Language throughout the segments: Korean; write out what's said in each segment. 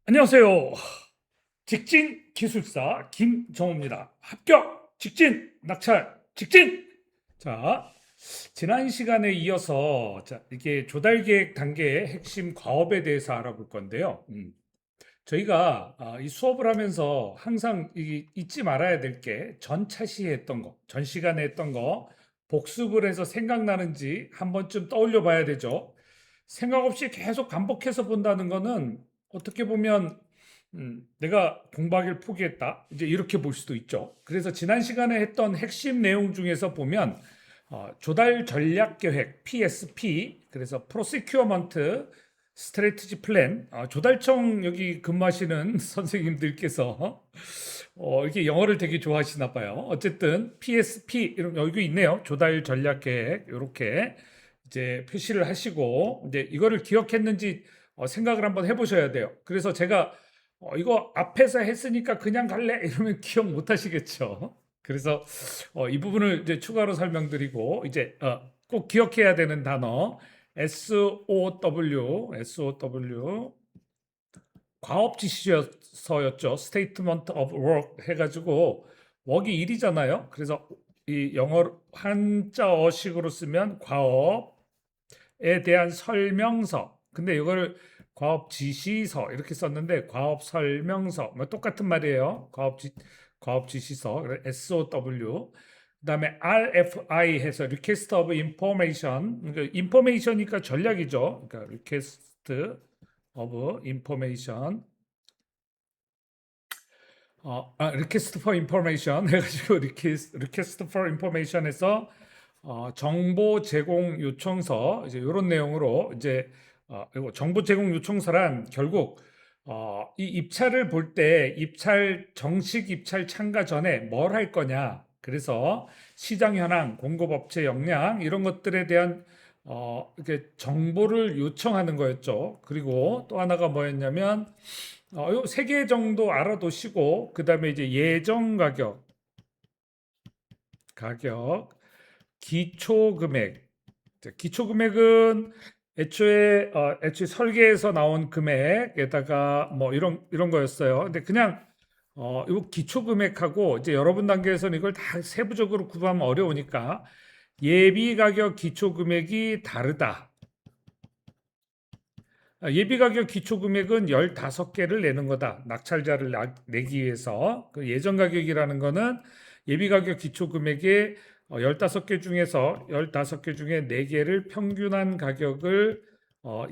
안녕하세요. 직진 기술사 김정호입니다. 합격 직진 낙찰 직진. 자, 지난 시간에 이어서 이게 조달 계획 단계의 핵심 과업에 대해서 알아볼 건데요. 저희가 이 수업을 하면서 항상 잊지 말아야 될 게 전 차시에 했던 거, 전 시간에 했던 거 복습을 해서 생각나는지 한 번쯤 떠올려 봐야 되죠. 생각 없이 계속 반복해서 본다는 거는 어떻게 보면 내가 공부하기를 포기했다. 이제 이렇게 볼 수도 있죠. 그래서 지난 시간에 했던 핵심 내용 중에서 보면 조달 전략 계획 PSP, 그래서 프로시큐어먼트 스트레티지 플랜, 조달청 여기 근무하시는 선생님들께서 이렇게 영어를 되게 좋아하시나 봐요. 어쨌든 PSP 이런 여기 있네요. 조달 전략 계획 이렇게 이제 표시를 하시고 이제 이거를 기억했는지 생각을 한번 해보셔야 돼요. 그래서 제가 이거 앞에서 했으니까 그냥 갈래 이러면 기억 못 하시겠죠. 그래서 이 부분을 이제 추가로 설명드리고 이제 꼭 기억해야 되는 단어 SOW 과업 지시서였죠. Statement of Work 해가지고 웍이 일이잖아요. 그래서 이 영어 한자어식으로 쓰면 과업에 대한 설명서. 근데 이걸 과업 지시서 이렇게 썼는데 과업 설명서 뭐 똑같은 말이에요. 과업 지시서 SOW. 그다음에 RFI 해서 Request of Information. 그러니까 인포메이션이니까 전략이죠. 그러니까 Request of Information. Request for Information 해가지고 Request for Information에서 정보 제공 요청서 이제 이런 내용으로 이제 이거 정보 제공 요청서란 결국 이 입찰을 볼 때 입찰 정식 입찰 참가 전에 뭘 할 거냐. 그래서 시장 현황, 공급 업체 역량 이런 것들에 대한 이렇게 정보를 요청하는 거였죠. 그리고 또 하나가 뭐였냐면 요세 개 정도 알아두시고 그다음에 이제 예정 가격, 기초 금액. 기초 금액은 애초에 설계에서 나온 금액에다가 뭐 이런 거였어요. 근데 그냥 요 기초 금액하고 이제 여러분 단계에서는 이걸 다 세부적으로 구분하면 어려우니까 예비 가격 기초 금액이 다르다. 예비 가격 기초 금액은 15개를 내는 거다. 낙찰자를 내기 위해서. 그 예정 가격이라는 거는 예비 가격 기초 금액의 15개 중에서 15개 중에 4개를 평균한 가격을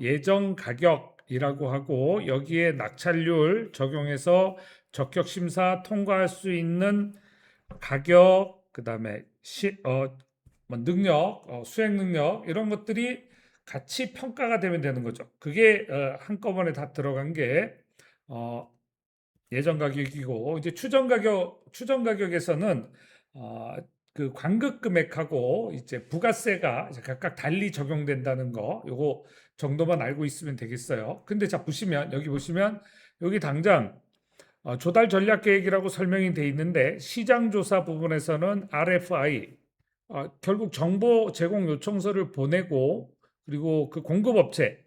예정 가격이라고 하고 여기에 낙찰률 적용해서 적격 심사 통과할 수 있는 가격, 그다음에 뭐 능력, 수행 능력 이런 것들이 같이 평가가 되면 되는 거죠. 그게 한꺼번에 다 들어간 게 어, 예전 가격이고 이제 추정 가격에서는 어, 그 관급 금액하고 이제 부가세가 이제 각각 달리 적용된다는 거 요거 정도만 알고 있으면 되겠어요. 근데 자 보시면 여기 보시면 여기 당장 조달 전략 계획이라고 설명이 돼 있는데 시장 조사 부분에서는 RFI 결국 정보 제공 요청서를 보내고 그리고 그 공급업체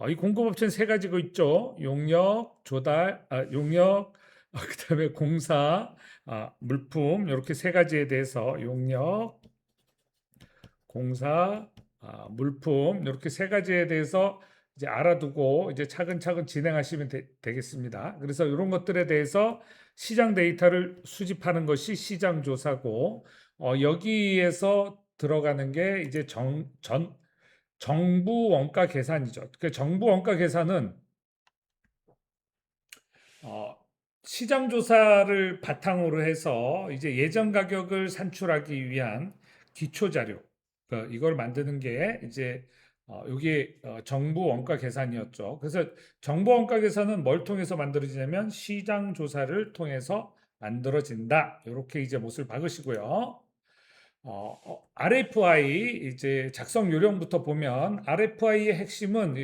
이 공급업체는 세 가지가 있죠. 용역, 용역, 그다음에 공사, 물품 이렇게 세 가지에 대해서 용역, 공사, 물품 이렇게 세 가지에 대해서 이제 알아두고 이제 차근차근 진행하시면 되겠습니다. 그래서 이런 것들에 대해서 시장 데이터를 수집하는 것이 시장 조사고 여기에서 들어가는 게 이제 정부 원가 계산이죠. 그 정부 원가 계산은 어, 시장 조사를 바탕으로 해서 이제 예정 가격을 산출하기 위한 기초 자료, 이걸 만드는 게 이제 이게 정부 원가 계산이었죠. 그래서 정부 원가 계산은 뭘 통해서 만들어지냐면 시장 조사를 통해서 만들어진다. 이렇게 이제 못을 박으시고요. RFI 이제 작성 요령부터 보면 RFI의 핵심은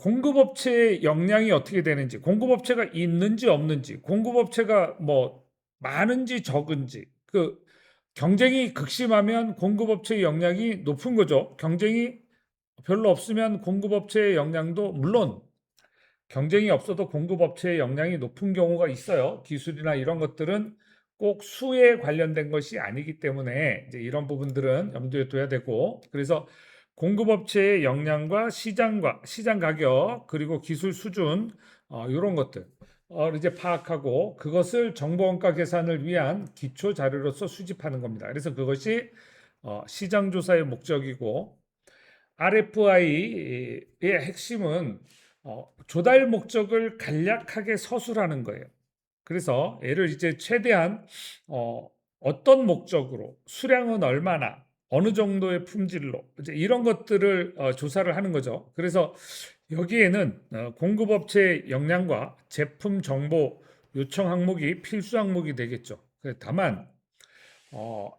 공급업체의 역량이 어떻게 되는지, 공급업체가 있는지 없는지, 공급업체가 뭐 많은지 적은지, 그 경쟁이 극심하면 공급업체의 역량이 높은 거죠. 경쟁이 별로 없으면 공급업체의 역량도 물론 경쟁이 없어도 공급업체의 역량이 높은 경우가 있어요. 기술이나 이런 것들은 꼭 수에 관련된 것이 아니기 때문에 이제 이런 부분들은 염두에 둬야 되고, 그래서 공급업체의 역량과 시장 가격 그리고 기술 수준, 이런 것들 이제 파악하고 그것을 정보원가 계산을 위한 기초 자료로서 수집하는 겁니다. 그래서 그것이 시장 조사의 목적이고, RFI의 핵심은 조달 목적을 간략하게 서술하는 거예요. 그래서 얘를 이제 최대한 어떤 목적으로, 수량은 얼마나, 어느 정도의 품질로, 이제 이런 것들을 조사를 하는 거죠. 그래서 여기에는 공급업체의 역량과 제품 정보 요청 항목이 필수 항목이 되겠죠. 다만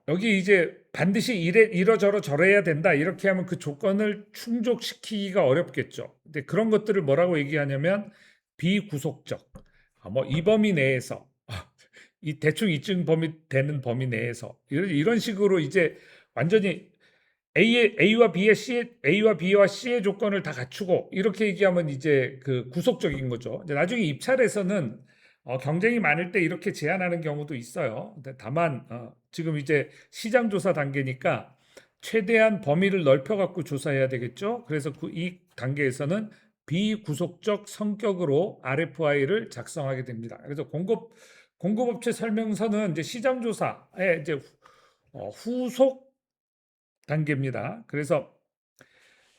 여기 이제 반드시 이러저러 저래야 된다 이렇게 하면 그 조건을 충족시키기가 어렵겠죠. 근데 그런 것들을 뭐라고 얘기하냐면 비구속적. 뭐 이 범위 내에서 이 대충 이쯤 범위 되는 범위 내에서 이런 식으로 이제 완전히 A와 B와 C의 조건을 다 갖추고 이렇게 얘기하면 이제 그 구속적인 거죠. 이제 나중에 입찰에서는 경쟁이 많을 때 이렇게 제한하는 경우도 있어요. 근데 다만 지금 이제 시장 조사 단계니까 최대한 범위를 넓혀 갖고 조사해야 되겠죠. 그래서 이 단계에서는 비구속적 성격으로 RFI를 작성하게 됩니다. 그래서 공급업체 설명서는 이제 시장 조사에 이제 후속 단계입니다. 그래서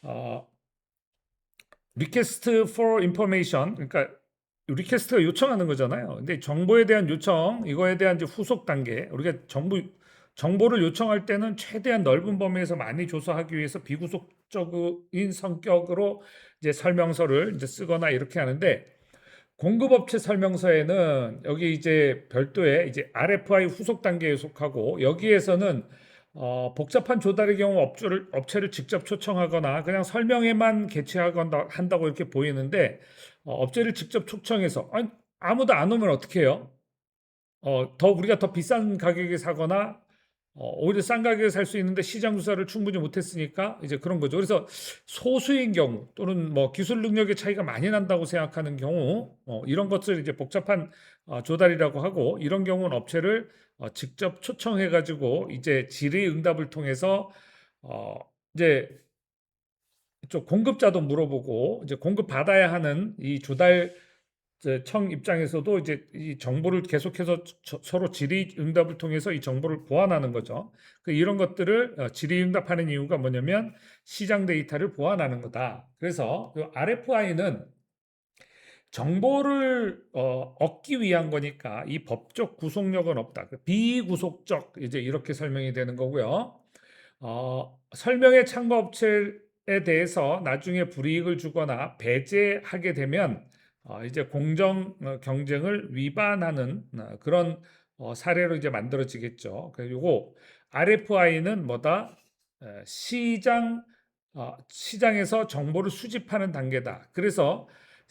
어, request for information, 그러니까 리퀘스트가 요청하는 거잖아요. 근데 정보에 대한 요청, 이거에 대한 이제 후속 단계, 우리가 정보를 요청할 때는 최대한 넓은 범위에서 많이 조사하기 위해서 비구속적인 성격으로 이제 설명서를 이제 쓰거나 이렇게 하는데, 공급업체 설명서에는 여기 이제 별도의 이제 RFI 후속 단계에 속하고, 여기에서는 복잡한 조달의 경우 업체를 직접 초청하거나 그냥 설명회만 개최하거나 한다고 이렇게 보이는데, 업체를 직접 초청해서 아니, 아무도 안 오면 어떻게 해요? 우리가 더 비싼 가격에 사거나 오히려 싼 가격에 살 수 있는데 시장 조사를 충분히 못했으니까 이제 그런 거죠. 그래서 소수인 경우 또는 뭐 기술 능력의 차이가 많이 난다고 생각하는 경우 이런 것을 이제 복잡한 조달이라고 하고, 이런 경우는 업체를 직접 초청해 가지고 이제 질의응답을 통해서 어, 이제 쪽 공급자도 물어보고 이제 공급 받아야 하는 이 조달 청 입장에서도 이제 이 정보를 계속해서 서로 질의응답을 통해서 이 정보를 보완하는 거죠. 이런 것들을 질의응답하는 이유가 뭐냐면 시장 데이터를 보완하는 거다. 그래서 RFI는 정보를 얻기 위한 거니까 이 법적 구속력은 없다. 비구속적 이제 이렇게 설명이 되는 거고요. 설명의 참가 업체에 대해서 나중에 불이익을 주거나 배제하게 되면 이제 공정 경쟁을 위반하는 그런 사례로 이제 만들어지겠죠. 그리고 RFI는 뭐다? 시장에서 정보를 수집하는 단계다. 그래서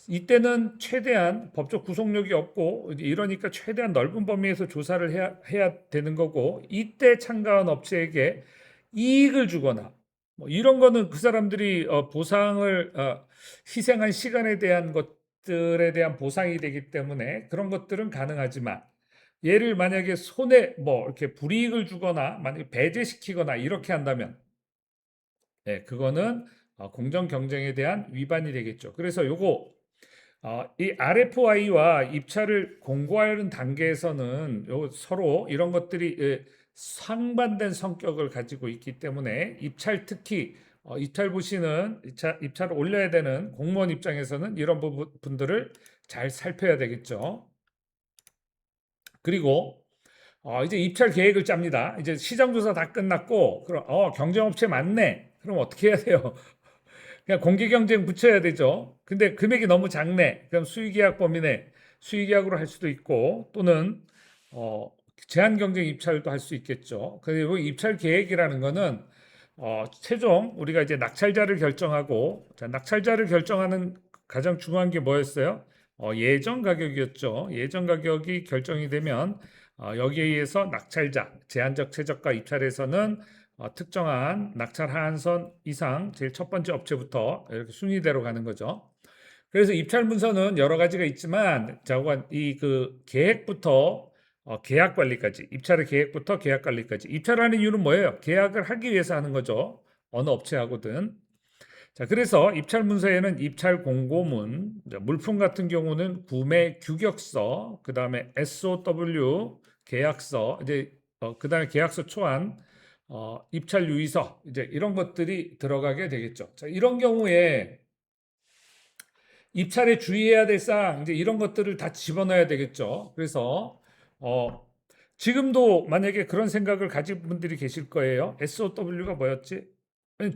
이때는 최대한 법적 구속력이 없고 이러니까 최대한 넓은 범위에서 조사를 해야 되는 거고, 이때 참가한 업체에게 이익을 주거나 뭐 이런 거는 그 사람들이 보상을 희생한 시간에 대한 것들에 대한 보상이 되기 때문에 그런 것들은 가능하지만, 얘를 만약에 손해 뭐 이렇게 불이익을 주거나 만약에 배제시키거나 이렇게 한다면 그거는 공정 경쟁에 대한 위반이 되겠죠. 그래서 이 RFI와 입찰을 공고하는 단계에서는 서로 이런 것들이 상반된 성격을 가지고 있기 때문에 특히 입찰 부시는 입찰을 올려야 되는 공무원 입장에서는 이런 부분들을 잘 살펴야 되겠죠. 그리고 이제 입찰 계획을 짭니다. 이제 시장 조사 다 끝났고, 그럼 경쟁업체 많네. 그럼 어떻게 해야 돼요? 그냥 공개 경쟁 붙여야 되죠. 근데 금액이 너무 작네. 그럼 수의계약 범위 내 수의계약으로 할 수도 있고, 또는 어, 제한 경쟁 입찰도 할 수 있겠죠. 그리고 입찰 계획이라는 거는 최종 우리가 이제 낙찰자를 결정하고, 자, 낙찰자를 결정하는 가장 중요한 게 뭐였어요? 예정 가격이었죠. 예정 가격이 결정이 되면 여기에 의해서 낙찰자, 제한적 최저가 입찰에서는 특정한 낙찰 하한선 이상 제일 첫 번째 업체부터 이렇게 순위대로 가는 거죠. 그래서 입찰 문서는 여러 가지가 있지만 자관 이 그 계획부터 계약 관리까지 입찰의 계획부터 계약 관리까지 입찰하는 이유는 뭐예요? 계약을 하기 위해서 하는 거죠. 어느 업체하고든. 자, 그래서 입찰 문서에는 입찰 공고문, 물품 같은 경우는 구매 규격서, 그다음에 SOW 계약서, 이제 그다음에 계약서 초안, 입찰 유의서, 이제 이런 것들이 들어가게 되겠죠. 자, 이런 경우에 입찰에 주의해야 될 사항, 이제 이런 것들을 다 집어넣어야 되겠죠. 그래서 어, 지금도 만약에 그런 생각을 가진 분들이 계실 거예요. SOW가 뭐였지? 아니,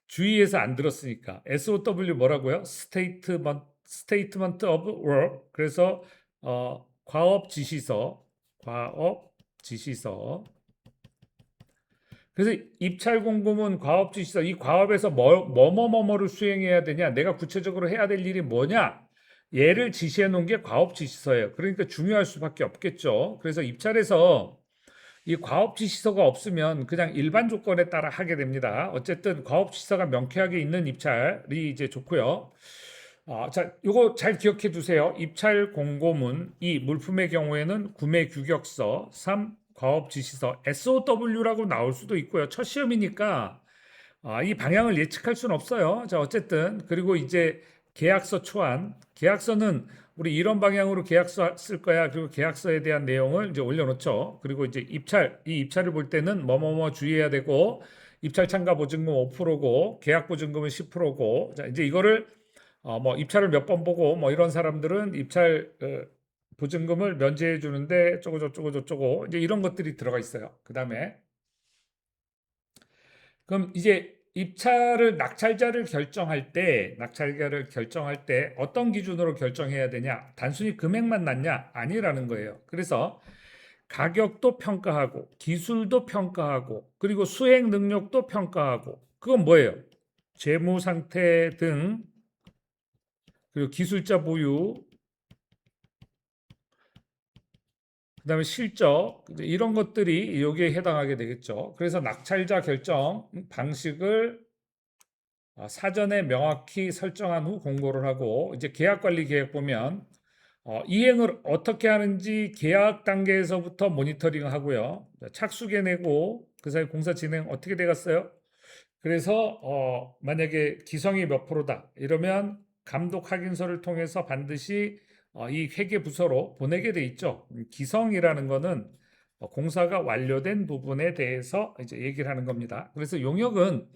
주의해서 안 들었으니까. SOW 뭐라고요? Statement of Work. 그래서 과업 지시서, 과업 지시서. 그래서 입찰 공고문, 과업 지시서, 이 과업에서 뭐를 수행해야 되냐, 내가 구체적으로 해야 될 일이 뭐냐, 얘를 지시해 놓은 게 과업 지시서예요. 그러니까 중요할 수밖에 없겠죠. 그래서 입찰에서 이 과업 지시서가 없으면 그냥 일반 조건에 따라 하게 됩니다. 어쨌든 과업 지시서가 명쾌하게 있는 입찰이 이제 좋고요. 자, 요거 잘 기억해 두세요. 입찰 공고문, 2. 물품의 경우에는 구매 규격서, 3. 과업 지시서, SOW라고 나올 수도 있고요. 첫 시험이니까 이 방향을 예측할 수는 없어요. 자, 어쨌든 그리고 이제 계약서 초안, 계약서는 우리 이런 방향으로 계약서 쓸 거야. 그리고 계약서에 대한 내용을 이제 올려놓죠. 그리고 이제 이 입찰을 볼 때는 뭐뭐뭐 주의해야 되고 입찰 참가 보증금 5%고 계약 보증금은 10%고 자, 이제 이거를 뭐 입찰을 몇 번 보고 뭐 이런 사람들은 입찰 보증금을 면제해 주는데 쪼고 저쩌고 이제 이런 것들이 들어가 있어요. 그다음에 그럼 이제 입찰을 낙찰자를 결정할 때 어떤 기준으로 결정해야 되냐? 단순히 금액만 낮냐? 아니라는 거예요. 그래서 가격도 평가하고 기술도 평가하고 그리고 수행 능력도 평가하고 그건 뭐예요? 재무 상태 등 그리고 기술자 보유 그다음에 실적 이런 것들이 여기에 해당하게 되겠죠. 그래서 낙찰자 결정 방식을 사전에 명확히 설정한 후 공고를 하고 이제 계약 관리 계획 보면 이행을 어떻게 하는지 계약 단계에서부터 모니터링 하고요. 착수계 내고 그 사이 공사 진행 어떻게 돼갔어요? 그래서 만약에 기성이 몇 프로다 이러면 감독 확인서를 통해서 반드시 이 회계 부서로 보내게 돼 있죠. 기성이라는 거는 공사가 완료된 부분에 대해서 이제 얘기를 하는 겁니다. 그래서 용역은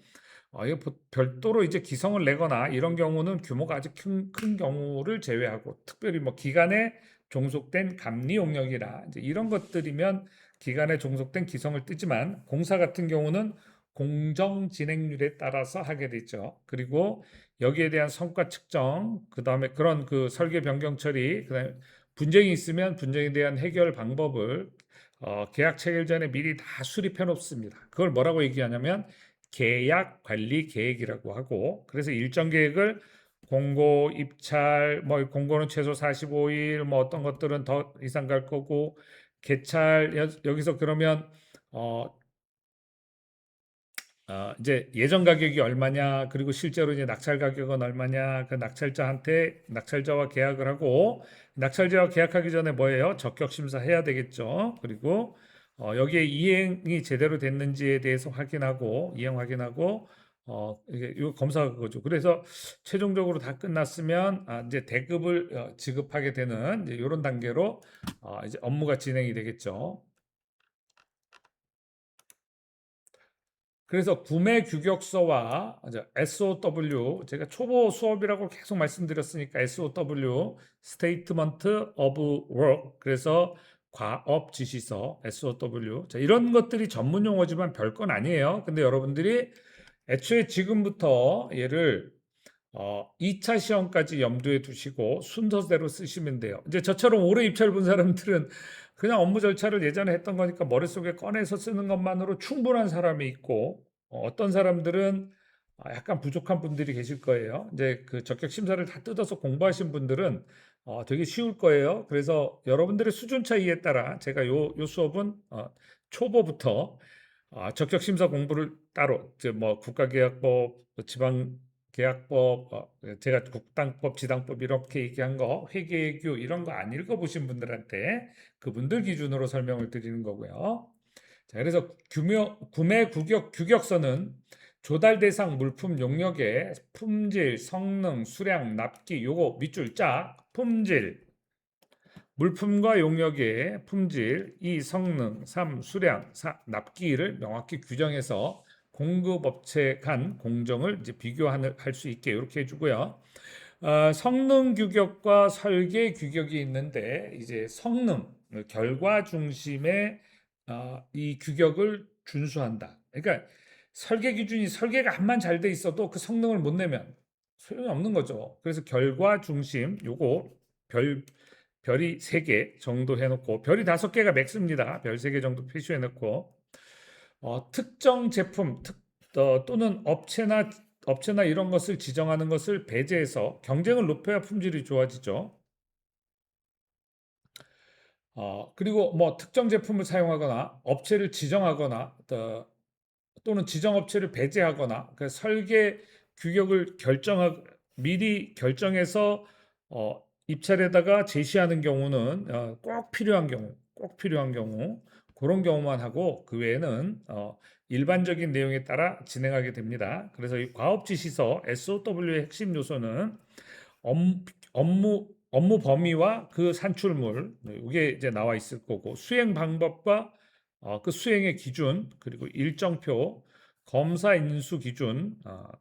별도로 이제 기성을 내거나 이런 경우는 규모가 아주 큰 경우를 제외하고 특별히 뭐 기간에 종속된 감리 용역이라 이제 이런 것들이면 기간에 종속된 기성을 뜨지만 공사 같은 경우는 공정 진행률에 따라서 하게 되죠. 그리고 여기에 대한 성과 측정, 그다음에 그런 그 설계 변경 처리, 그다음에 분쟁이 있으면 분쟁에 대한 해결 방법을 계약 체결 전에 미리 다 수립해 놓습니다. 그걸 뭐라고 얘기하냐면 계약 관리 계획이라고 하고 그래서 일정 계획을 공고, 입찰, 뭐 공고는 최소 45일, 뭐 어떤 것들은 더 이상 갈 거고 개찰 여기서 그러면 어, 이제 예전 가격이 얼마냐, 그리고 실제로 이제 낙찰 가격은 얼마냐, 그 낙찰자와 계약을 하고, 낙찰자와 계약하기 전에 뭐예요? 적격 심사 해야 되겠죠. 그리고 여기에 이행이 제대로 됐는지에 대해서 확인하고, 이행 확인하고, 이거 검사 그거죠. 그래서 최종적으로 다 끝났으면 이제 대급을 지급하게 되는 이제 이런 단계로 이제 업무가 진행이 되겠죠. 그래서 구매 규격서와 SOW 제가 초보 수업이라고 계속 말씀드렸으니까 SOW Statement of Work 그래서 과업 지시서 SOW 자, 이런 것들이 전문 용어지만 별건 아니에요. 근데 여러분들이 애초에 지금부터 얘를 2차 시험까지 염두에 두시고 순서대로 쓰시면 돼요. 이제 저처럼 오래 입찰 본 사람들은 그냥 업무 절차를 예전에 했던 거니까 머릿속에 꺼내서 쓰는 것만으로 충분한 사람이 있고 어떤 사람들은 약간 부족한 분들이 계실 거예요. 이제 그 적격 심사를 다 뜯어서 공부하신 분들은 되게 쉬울 거예요. 그래서 여러분들의 수준 차이에 따라 제가 요 수업은 초보부터 적격 심사 공부를 따로 이제 뭐 국가계약법, 지방 계약법, 제가 국당법, 지당법 이렇게 얘기한 거, 회계규 이런 거 안 읽어보신 분들한테 그분들 기준으로 설명을 드리는 거고요. 자, 그래서 구매 규격서는 조달 대상 물품 용역의 품질, 성능, 수량, 납기, 요거 밑줄 짝, 품질, 물품과 용역의 품질, 2. 성능, 3. 수량, 4. 납기를 명확히 규정해서 공급업체 간 공정을 이제 비교할 수 있게 이렇게 해주고요. 성능 규격과 설계 규격이 있는데 이제 성능, 결과 중심의 이 규격을 준수한다. 그러니까 설계 기준이 설계가 암만 잘 돼 있어도 그 성능을 못 내면 소용이 없는 거죠. 그래서 결과 중심 요거 별 별이 3개 정도 해놓고 별이 5개가 맥스입니다. 별 3개 정도 표시해놓고 특정 제품 또는 업체나 이런 것을 지정하는 것을 배제해서 경쟁을 높여야 품질이 좋아지죠. 그리고 뭐 특정 제품을 사용하거나 업체를 지정하거나 또는 지정 업체를 배제하거나 그 설계 규격을 미리 결정해서 입찰에다가 제시하는 경우는 꼭 필요한 경우 그런 경우만 하고 그 외에는 일반적인 내용에 따라 진행하게 됩니다. 그래서 이 과업지시서 SOW의 핵심 요소는 업무 범위와 그 산출물 이게 이제 나와 있을 거고 수행 방법과 그 수행의 기준 그리고 일정표 검사 인수 기준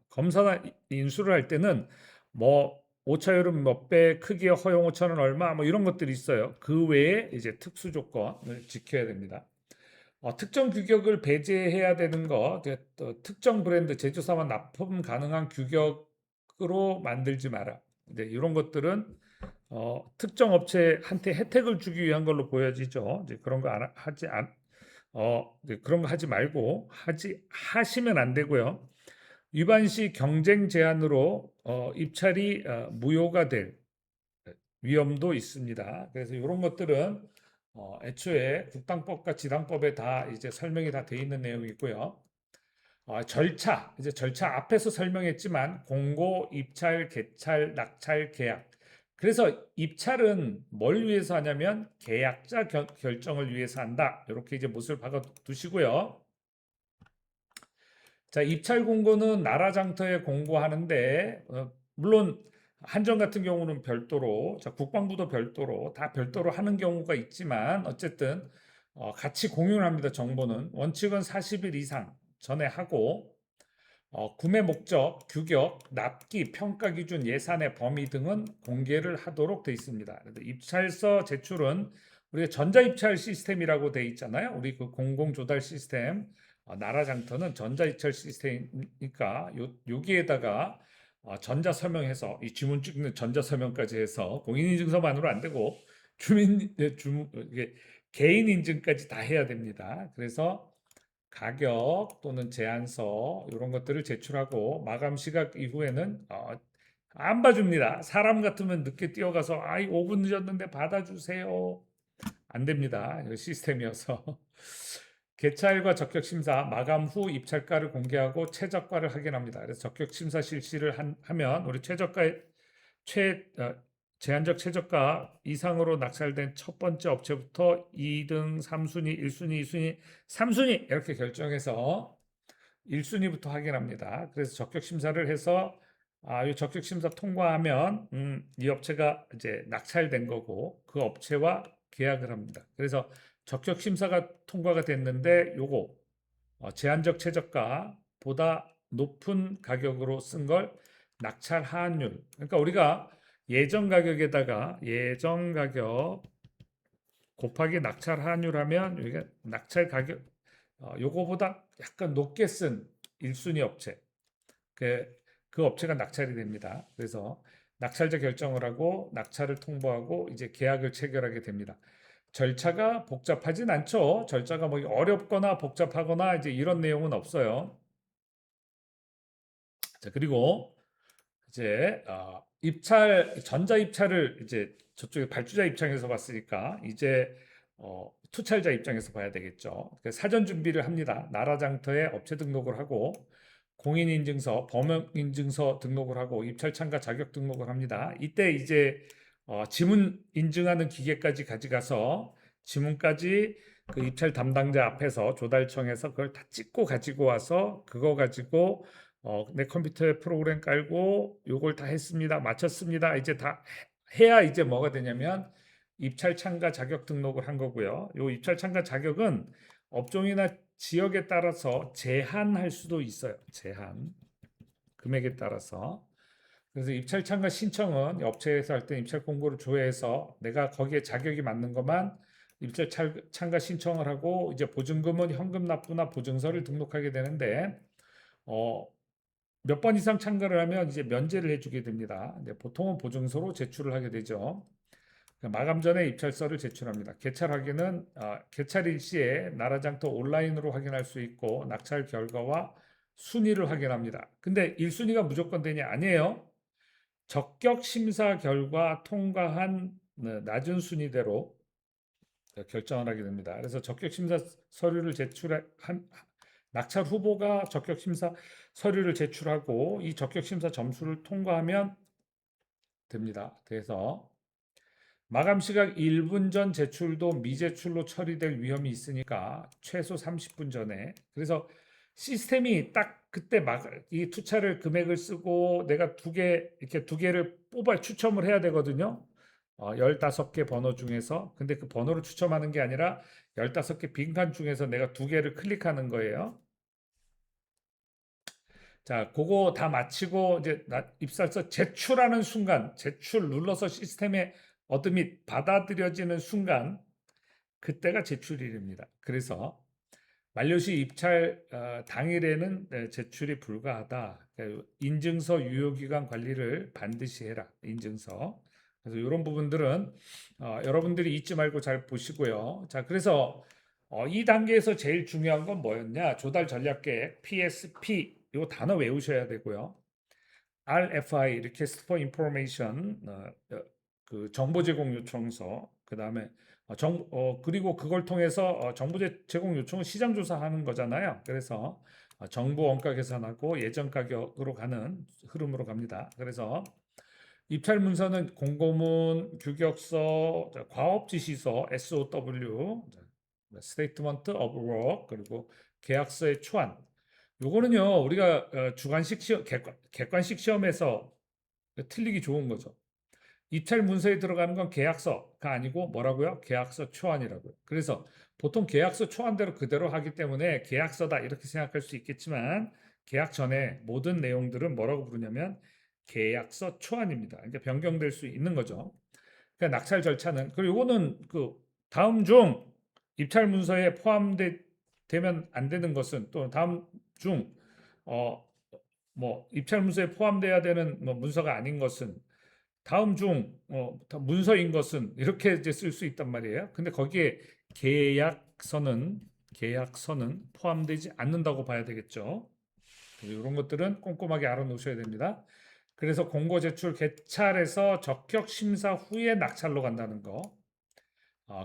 검사 인수를 할 때는 뭐 오차율은 몇 배, 크기의 허용 오차는 얼마 뭐 이런 것들이 있어요. 그 외에 이제 특수 조건을 지켜야 됩니다. 특정 규격을 배제해야 되는 거, 또 특정 브랜드 제조사만 납품 가능한 규격으로 만들지 마라. 이제 이런 것들은 특정 업체한테 혜택을 주기 위한 걸로 보여지죠. 이제 그런 거 이제 그런 거 하지 말고 하시면 안 되고요. 위반 시 경쟁 제한으로 입찰이 무효가 될 위험도 있습니다. 그래서 이런 것들은 애초에 국당법과 지당법에 다 이제 설명이 다 돼 있는 내용이고요. 이제 절차 앞에서 설명했지만 공고, 입찰, 개찰, 낙찰, 계약. 그래서 입찰은 뭘 위해서 하냐면 계약자 결정을 위해서 한다. 이렇게 이제 못을 박아 두시고요. 자, 입찰 공고는 나라 장터에 공고하는데 물론 한전 같은 경우는 별도로, 자, 국방부도 별도로 다 별도로 하는 경우가 있지만 어쨌든 같이 공유를 합니다. 정보는 원칙은 40일 이상 전에 하고 구매 목적, 규격, 납기, 평가 기준, 예산의 범위 등은 공개를 하도록 되어 있습니다. 입찰서 제출은 우리가 전자입찰 시스템이라고 되어 있잖아요. 우리 그 공공조달 시스템, 나라 장터는 전자입찰 시스템이니까 여기에다가 전자서명해서 이 주문 찍는 전자서명까지 해서 공인인증서만으로 안 되고 이게 개인 인증까지 다 해야 됩니다. 그래서 가격 또는 제안서 이런 것들을 제출하고 마감 시각 이후에는 안 봐줍니다. 사람 같으면 늦게 뛰어가서 5분 늦었는데 받아주세요. 안 됩니다. 이거 시스템이어서. 개찰과 적격심사 마감 후 입찰가를 공개하고 최저가를 확인합니다. 그래서 적격심사 실시를 하면 우리 제한적 최저가 이상으로 낙찰된 첫 번째 업체부터 2등, 3순위, 1순위, 2순위, 3순위 이렇게 결정해서 1순위부터 확인합니다. 그래서 적격 심사를 해서 이 적격 심사 통과하면 이 업체가 이제 낙찰된 거고 그 업체와 계약을 합니다. 그래서 적격 심사가 통과가 됐는데 요거 제한적 최저가보다 높은 가격으로 쓴 걸 낙찰 하한율. 그러니까 우리가 예정 가격 곱하기 낙찰 환율 하면 여기가 낙찰 가격 요거보다 약간 높게 쓴 1순위 업체 그 업체가 낙찰이 됩니다. 그래서 낙찰자 결정을 하고 낙찰을 통보하고 이제 계약을 체결하게 됩니다. 절차가 복잡하진 않죠. 절차가 뭐 어렵거나 복잡하거나 이제 이런 내용은 없어요. 자, 그리고 이제 전자 입찰을 이제 저쪽에 발주자 입장에서 봤으니까 이제 투찰자 입장에서 봐야 되겠죠. 사전 준비를 합니다. 나라 장터에 업체 등록을 하고 공인인증서, 범용인증서 등록을 하고 입찰 참가 자격 등록을 합니다. 이때 이제 지문 인증하는 기계까지 가져가서 지문까지 그 입찰 담당자 앞에서 조달청에서 그걸 다 찍고 가지고 와서 그거 가지고 내 컴퓨터에 프로그램 깔고 요걸 다 했습니다. 마쳤습니다. 이제 다 해야 이제 뭐가 되냐면 입찰 참가 자격 등록을 한 거고요. 요 입찰 참가 자격은 업종이나 지역에 따라서 제한할 수도 있어요. 제한. 금액에 따라서. 그래서 입찰 참가 신청은 업체에서 할 때 입찰 공고를 조회해서 내가 거기에 자격이 맞는 것만 입찰 참가 신청을 하고 이제 보증금은 현금 납부나 보증서를 등록하게 되는데 어, 몇 번 이상 참가를 하면 이제 면제를 해주게 됩니다. 보통은 보증서로 제출을 하게 되죠. 마감 전에 입찰서를 제출합니다. 개찰 확인은 개찰 일시에 나라장터 온라인으로 확인할 수 있고 낙찰 결과와 순위를 확인합니다. 근데 1순위가 무조건 되냐? 아니에요. 적격 심사 결과 통과한 낮은 순위대로 결정을 하게 됩니다. 그래서 적격 심사 서류를 제출한 낙찰 후보가 적격 심사 서류를 제출하고 이 적격 심사 점수를 통과하면 됩니다. 그래서 마감 시각 1분 전 제출도 미제출로 처리될 위험이 있으니까 최소 30분 전에. 그래서 시스템이 딱 그때 이 투차를 금액을 쓰고 내가 이렇게 두 개를 뽑아 추첨을 해야 되거든요. 15개 번호 중에서. 근데 그 번호를 추첨하는 게 아니라 15개 빈칸 중에서 내가 두 개를 클릭하는 거예요. 자, 그거 다 마치고 이제 입찰서 제출하는 순간, 제출 눌러서 시스템에 얻음이 받아들여지는 순간, 그때가 제출일입니다. 그래서 만료시 입찰 당일에는 제출이 불가하다. 그러니까 인증서 유효기간 관리를 반드시 해라. 인증서. 그래서 이런 부분들은 여러분들이 잊지 말고 잘 보시고요. 자, 그래서 이 단계에서 제일 중요한 건 뭐였냐? 조달 전략 계획 PSP 이 단어 외우셔야 되고요. RFI Request for Information 그 정보 제공 요청서 그다음에 그리고 그걸 통해서 정보 제공 요청은 시장 조사하는 거잖아요. 그래서 정보 원가 계산하고 예전 가격으로 가는 흐름으로 갑니다. 그래서 입찰 문서는 공고문, 규격서, 과업 지시서 SOW, Statement of Work 그리고 계약서의 초안. 요거는요 우리가 주관식 시험, 객관식 시험에서 틀리기 좋은 거죠. 입찰 문서에 들어가는 건 계약서가 아니고 뭐라고요? 계약서 초안이라고요. 그래서 보통 계약서 초안대로 그대로 하기 때문에 계약서다 이렇게 생각할 수 있겠지만 계약 전에 모든 내용들은 뭐라고 부르냐면 계약서 초안입니다. 그러니까 변경될 수 있는 거죠. 그러니까 낙찰 절차는 그리고 이거는 그 다음 중 입찰 문서에 포함되면 안 되는 것은 또 다음 중 뭐 입찰 문서에 포함돼야 되는 뭐 문서가 아닌 것은 다음 중 문서인 것은 이렇게 이제 쓸 수 있단 말이에요. 근데 거기에 계약서는 포함되지 않는다고 봐야 되겠죠. 이런 것들은 꼼꼼하게 알아놓으셔야 됩니다. 그래서 공고 제출 개찰에서 적격 심사 후에 낙찰로 간다는 거.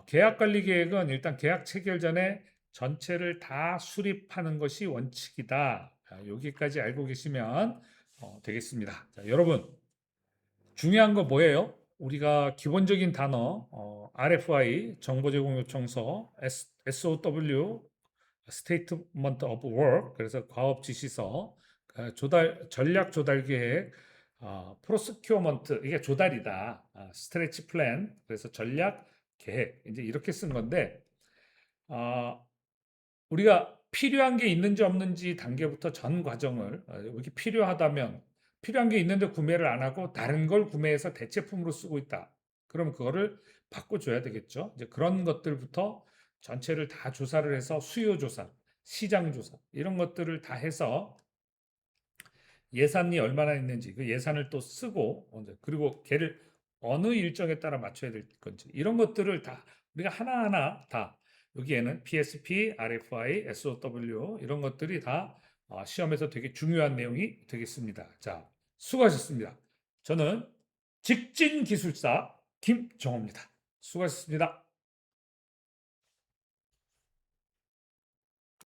계약 관리 계획은 일단 계약 체결 전에 전체를 다 수립하는 것이 원칙이다. 여기까지 알고 계시면 되겠습니다. 자, 여러분 중요한 거 뭐예요? 우리가 기본적인 단어 RFI 정보 제공 요청서, SOW Statement of Work 그래서 과업 지시서, 전략 조달 계획, 프로스큐어먼트 이게 조달이다. 스트레치 플랜 그래서 전략 계획 이제 이렇게 쓴 건데 우리가 필요한 게 있는지 없는지 단계부터 전 과정을 이렇게 필요한 게 있는데 구매를 안 하고 다른 걸 구매해서 대체품으로 쓰고 있다. 그럼 그거를 바꿔줘야 되겠죠. 이제 그런 것들부터 전체를 다 조사를 해서 수요 조사, 시장 조사 이런 것들을 다 해서 예산이 얼마나 있는지 그 예산을 또 쓰고 그리고 걔를 어느 일정에 따라 맞춰야 될 건지 이런 것들을 다 우리가 하나하나 다 여기에는 PSP, RFI, SOW 이런 것들이 다 시험에서 되게 중요한 내용이 되겠습니다. 자, 수고하셨습니다. 저는 직진 기술사 김정호입니다. 수고하셨습니다.